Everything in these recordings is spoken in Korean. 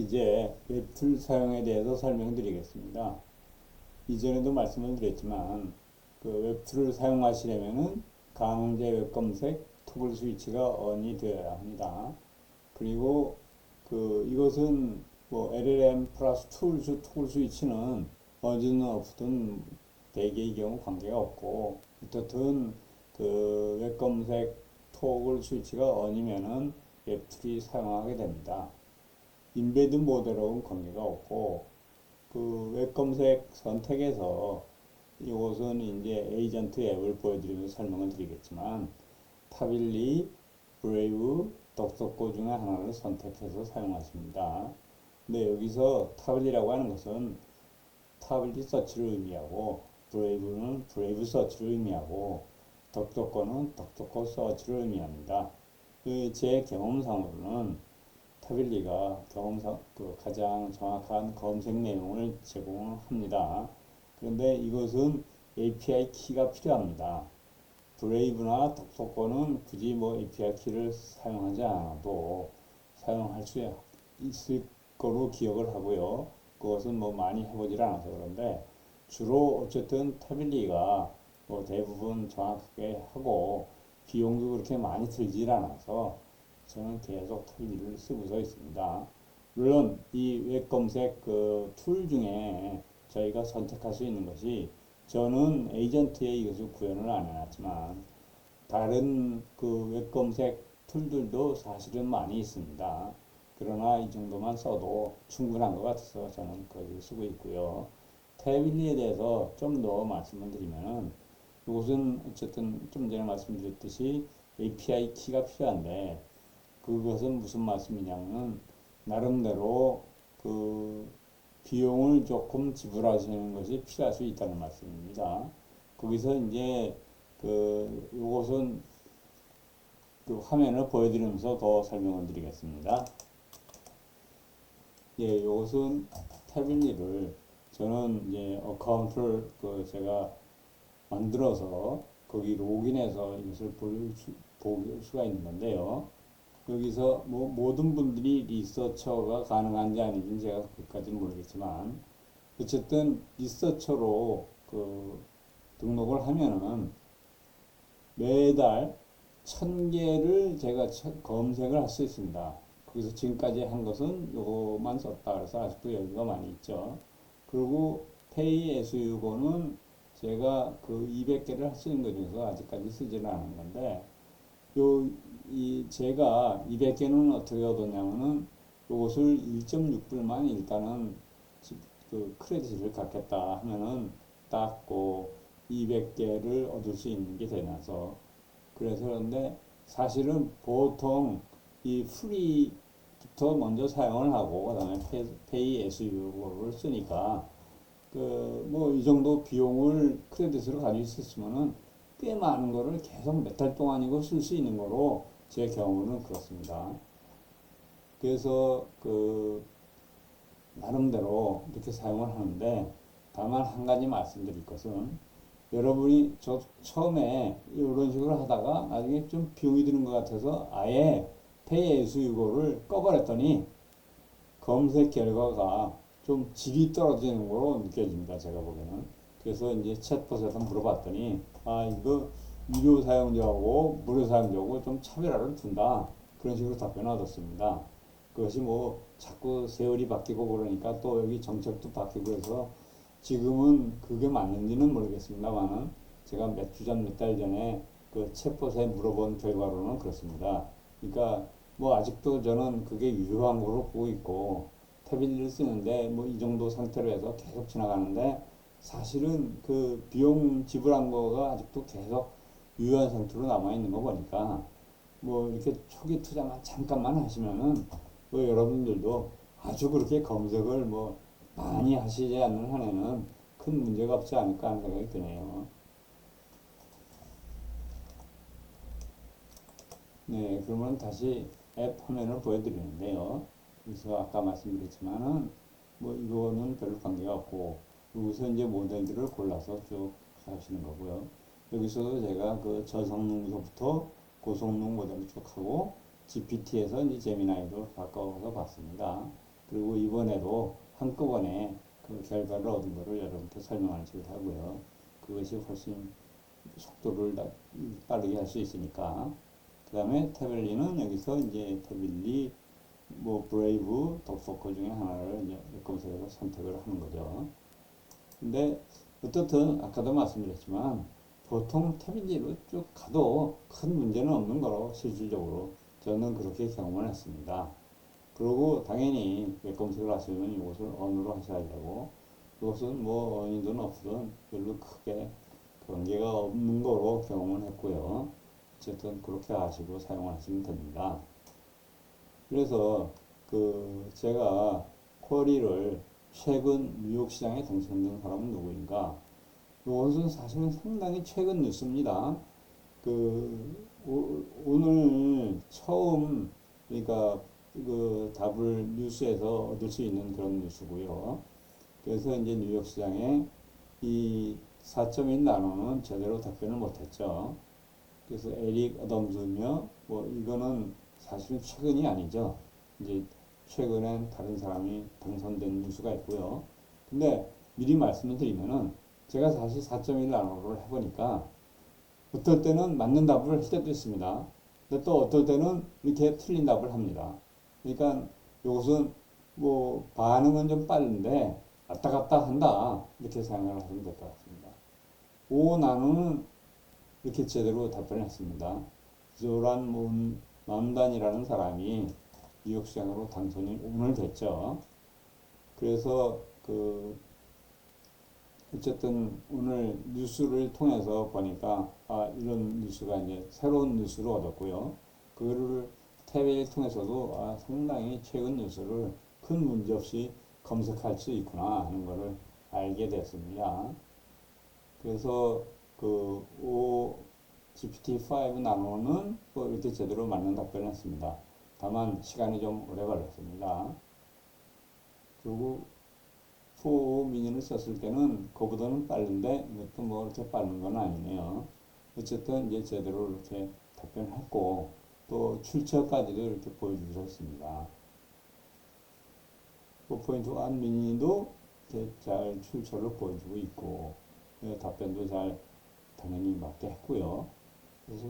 이제 웹툴 사용에 대해서 설명드리겠습니다. 이전에도 말씀을 드렸지만 그 웹툴을 사용하시려면은 강제 웹 검색 토글 스위치가 ON이 되어야 합니다. 그리고 이것은 뭐 LLM 플러스 토글 스위치는 어디든 없든 대개의 경우 관계가 없고, 어떻든 웹 검색 토글 스위치가 ON이면은 웹툴이 사용하게 됩니다. 인베드 모델하고는 관계가 없고, 웹 검색 선택에서 이것은 이제 에이전트 앱을 보여드리면서 설명을 드리겠지만, 타빌리, 브레이브, 덕서코 중에 하나를 선택해서 사용하십니다. 근데 여기서 타빌리라고 하는 것은 타빌리 서치를 의미하고, 브레이브는 브레이브 서치를 의미하고, 덕서코는 덕서코 서치를 의미합니다. 제 경험상으로는 타빌리가 경험상 가장 정확한 검색 내용을 제공합니다. 그런데 이것은 API 키가 필요합니다. 브레이브나 덕서코는 굳이 뭐 API 키를 사용하지 않아도 사용할 수 있을 거로 기억을 하고요. 그것은 뭐 많이 해보질 않아서 그런데, 주로 어쨌든 타빌리가 뭐 대부분 정확하게 하고 비용도 그렇게 많이 들질 않아서 저는 계속 타빌리를 쓰고서 있습니다. 물론 이 웹 검색 툴 중에 저희가 선택할 수 있는 것이, 저는 에이전트에 이것을 구현을 안 해놨지만 다른 웹 검색 툴들도 사실은 많이 있습니다. 그러나 이 정도만 써도 충분한 것 같아서 저는 그것을 쓰고 있고요. 타빌리에 대해서 좀 더 말씀을 드리면은, 이것은 어쨌든 좀 전에 말씀드렸듯이 API 키가 필요한데, 그것은 무슨 말씀이냐면 나름대로 비용을 조금 지불하시는 것이 필요할 수 있다는 말씀입니다. 거기서 이제 요것은 화면을 보여드리면서 더 설명을 드리겠습니다. 예, 요것은 타빌리를 저는 이제 어카운트를 제가 만들어서 거기 로그인해서 이것을 볼 수가 있는 건데요. 여기서 뭐 모든 분들이 리서처가 가능한지 아닌지 제가 그것까지는 모르겠지만, 어쨌든 리서처로 등록을 하면은 매달 1000개를 제가 검색을 할 수 있습니다. 거기서 지금까지 한 것은 요거만 썼다 그래서 아직도 여유가 많이 있죠. 그리고 페이 SU고는 제가 200개를 할 수 있는 것 중에서 아직까지 쓰지는 않은 건데, 제가 200개는 어떻게 얻었냐면은, 요것을 1.6불만 일단은 크레딧을 갖겠다 하면은 딱 200개를 얻을 수 있는 게 되면서, 그래서 그런데 사실은 보통 이 프리부터 먼저 사용을 하고 그다음에 페이 SU를 쓰니까 뭐 이 정도 비용을 크레딧으로 가지고 있었으면은 꽤 많은 거를 계속 몇 달 동안이고 쓸 수 있는 거로 제 경우는 그렇습니다. 그래서 나름대로 이렇게 사용을 하는데, 다만 한 가지 말씀드릴 것은, 여러분이 처음에 이런 식으로 하다가 나중에 좀 비용이 드는 것 같아서 아예 페이 에스 유고를 꺼버렸더니 검색 결과가 좀 질이 떨어지는 거로 느껴집니다. 제가 보기에는. 그래서 이제 챗봇에서 물어봤더니, 이거 유료 사용자하고 무료 사용자하고 좀 차별화를 둔다, 그런 식으로 답변을 얻었습니다. 그것이 뭐 자꾸 세월이 바뀌고 그러니까 또 여기 정책도 바뀌고 해서 지금은 그게 맞는지는 모르겠습니다만은, 제가 몇 주 전, 몇 달 전에 챗봇에 물어본 결과로는 그렇습니다. 그러니까 뭐 아직도 저는 그게 유효한 거로 보고 있고, 태블릿을 쓰는데 뭐 이 정도 상태로 해서 계속 지나가는데, 사실은 비용 지불한 거가 아직도 계속 유효한 상태로 남아 있는 거 보니까, 뭐 이렇게 초기 투자만 잠깐만 하시면은 뭐 여러분들도 아주 그렇게 검색을 뭐 많이 하시지 않는 한에는 큰 문제가 없지 않을까 하는 생각이 드네요. 네, 그러면 다시 앱 화면을 보여드리는데요. 그래서 아까 말씀드렸지만은 뭐 이거는 별로 관계가 없고, 여기서 이제 모델들을 골라서 쭉 하시는 거고요. 여기서도 제가 저성능부터 고성능 모델을 쭉 하고, GPT에서 이제 제미나이로 바꿔서 봤습니다. 그리고 이번에도 한꺼번에 그 결과를 얻은 거를 여러분께 설명하기로 하고요. 그것이 훨씬 속도를 빠르게 할 수 있으니까. 그 다음에 태블릿은 여기서 이제 태블릿 뭐 브레이브, 덕포커 중에 하나를 이제 검색해서 선택을 하는 거죠. 근데 어떻든 아까도 말씀드렸지만 보통 태블릿으로 쭉 가도 큰 문제는 없는 거로 실질적으로 저는 그렇게 경험을 했습니다. 그리고 당연히 웹 검색을 하시면 이것을 언어로 하셔야 되고 이것은 뭐 언이든 없든 별로 크게 관계가 없는 거로 경험을 했고요. 어쨌든 그렇게 하시고 사용하시면 됩니다. 그래서 그 제가 쿼리를 최근 뉴욕 시장에 당첨된 사람은 누구인가? 이것은 사실은 상당히 최근 뉴스입니다. 오늘 처음 그러니까 그 답을 뉴스에서 얻을 수 있는 그런 뉴스고요. 그래서 이제 뉴욕 시장에 이 4.1 나노는 제대로 답변을 못했죠. 그래서 에릭 어덤스며 뭐 이거는 사실은 최근이 아니죠. 이제 최근엔 다른 사람이 당선된 뉴스가 있고요. 근데 미리 말씀을 드리면은 제가 사실 4.1 나노를 해보니까 어떨 때는 맞는 답을 할 때도 있습니다. 근데 또 어떨 때는 이렇게 틀린 답을 합니다. 그러니까 이것은 뭐 반응은 좀 빠른데 왔다 갔다 한다 이렇게 생각을 하시면 될 것 같습니다. 5 나노는 이렇게 제대로 답변을 했습니다. 조란 맘단이라는 사람이 뉴욕 시장으로 당선이 오늘 됐죠. 그래서 그 어쨌든 오늘 뉴스를 통해서 보니까 이런 뉴스가 이제 새로운 뉴스를 얻었고요. 그거를 TV를 통해서도 상당히 최근 뉴스를 큰 문제 없이 검색할 수 있구나 하는 것을 알게 됐습니다. 그래서 그 GPT-5 나노는 뭐 이렇게 제대로 맞는 답변을 했습니다. 다만 시간이 좀 오래 걸렸습니다. 그리고 4 미니를 썼을 때는 그보다는 빠른데 이것도 뭐 이렇게 빠른 건 아니네요. 어쨌든 이제 제대로 이렇게 답변을 했고 또 출처까지도 이렇게 보여주셨습니다. 4.1 미니도 이렇게 잘 출처를 보여주고 있고 답변도 잘 당연히 맞게 했고요. 그래서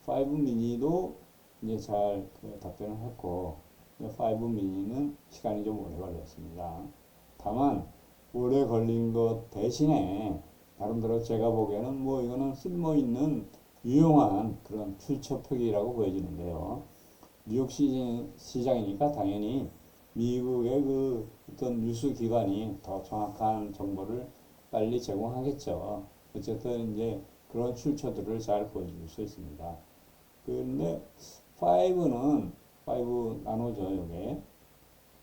5 미니도 이제 잘 답변을 했고 5 미니는 시간이 좀 오래 걸렸습니다. 다만 오래 걸린 것 대신에 나름대로 제가 보기에는 뭐 이거는 쓸모 있는 유용한 그런 출처 표기라고 보여지는데요. 뉴욕 시장이니까 당연히 미국의 그 어떤 뉴스 기관이 더 정확한 정보를 빨리 제공하겠죠. 어쨌든 이제 그런 출처들을 잘 보여줄 수 있습니다. 그런데 5는 5 나노죠, 요게.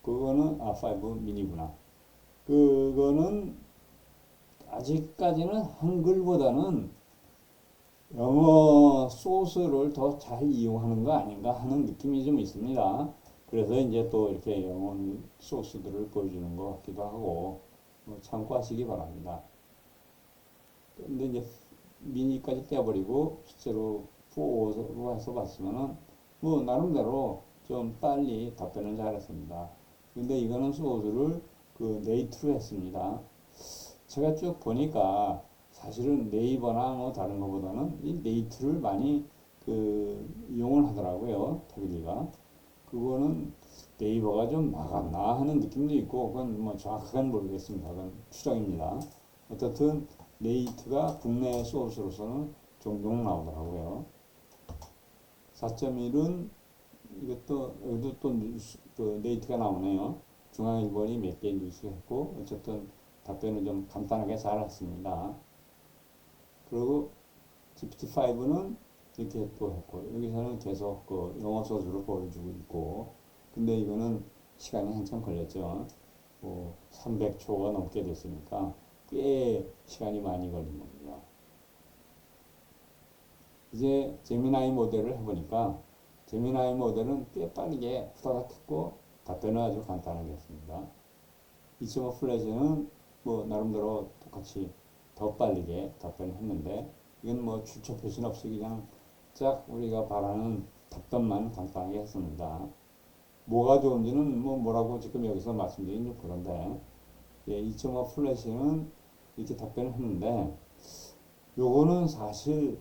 그거는 5 미니구나. 그거는 아직까지는 한글보다는 영어 소스를 더 잘 이용하는 거 아닌가 하는 느낌이 좀 있습니다. 그래서 이제 또 이렇게 영어 소스들을 보여주는 것 같기도 하고 참고하시기 바랍니다. 근데 이제 미니까지 떼어버리고 실제로 4로 해서 봤으면은 뭐 나름대로 좀 빨리 답변을 잘했습니다. 근데 이거는 소스를 그 네이트로 했습니다. 제가 쭉 보니까 사실은 네이버나 뭐 다른 것보다는 이 네이트를 많이 그 이용을 하더라고요. 태블릿가. 그거는 네이버가 좀 막았나 하는 느낌도 있고 그건 뭐 정확하게는 모르겠습니다. 그건 추정입니다. 어떻든 네이트가 국내 소스로서는 종종 나오더라고요. 4.1은 이것도 여기도 또 뉴스, 그 네이트가 나오네요. 중앙일보니 몇 개 뉴스 했고 어쨌든 답변을 좀 간단하게 잘 했습니다. 그리고 GPT-5는 이렇게 또 했고 여기서는 계속 그 영어 소스로 보여주고 있고 근데 이거는 시간이 한참 걸렸죠. 뭐 300초가 넘게 됐으니까 꽤 시간이 많이 걸린 겁니다. 이제 제미나이 모델을 해보니까 제미나이 모델은 꽤 빠르게 후다닥 했고 답변은 아주 간단하게 했습니다. 2.5 플래시는 뭐 나름대로 똑같이 더 빠르게 답변을 했는데 이건 뭐 출처 표시는 없이 그냥 쫙 우리가 바라는 답변만 간단하게 했습니다. 뭐가 좋은지는 뭐라고 지금 여기서 말씀드리긴 좀 그런데, 예, 2.5 플래시는 이렇게 답변을 했는데, 요거는 사실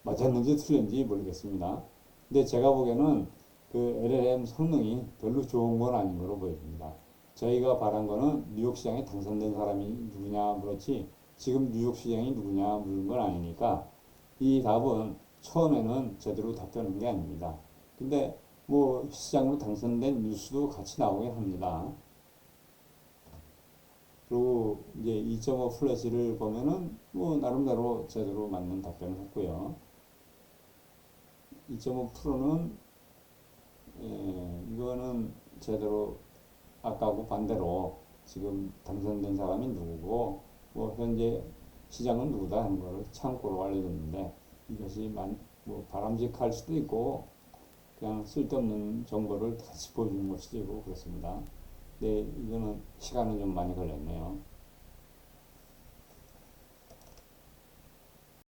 맞았는지 틀렸는지 모르겠습니다. 근데 제가 보기에는 그 LLM 성능이 별로 좋은 건 아닌 걸로 보여집니다. 저희가 바란 거는 뉴욕 시장에 당선된 사람이 누구냐 물었지, 지금 뉴욕 시장이 누구냐 물은 건 아니니까 이 답은 처음에는 제대로 답변한 게 아닙니다. 근데 뭐 시장으로 당선된 뉴스도 같이 나오긴 합니다. 그리고 이제 2.5 플래시를 보면은 뭐 나름대로 제대로 맞는 답변을 했고요. 2.5 프로는 이거는 제대로 아까하고 반대로 지금 당선된 사람이 누구고 뭐 현재 시장은 누구다 하는 거를 참고로 알려줬는데, 이것이 뭐 바람직할 수도 있고 그냥 쓸데없는 정보를 다시 보여주는 걸 수도 있고 그렇습니다. 네, 이거는 시간은 좀 많이 걸렸네요.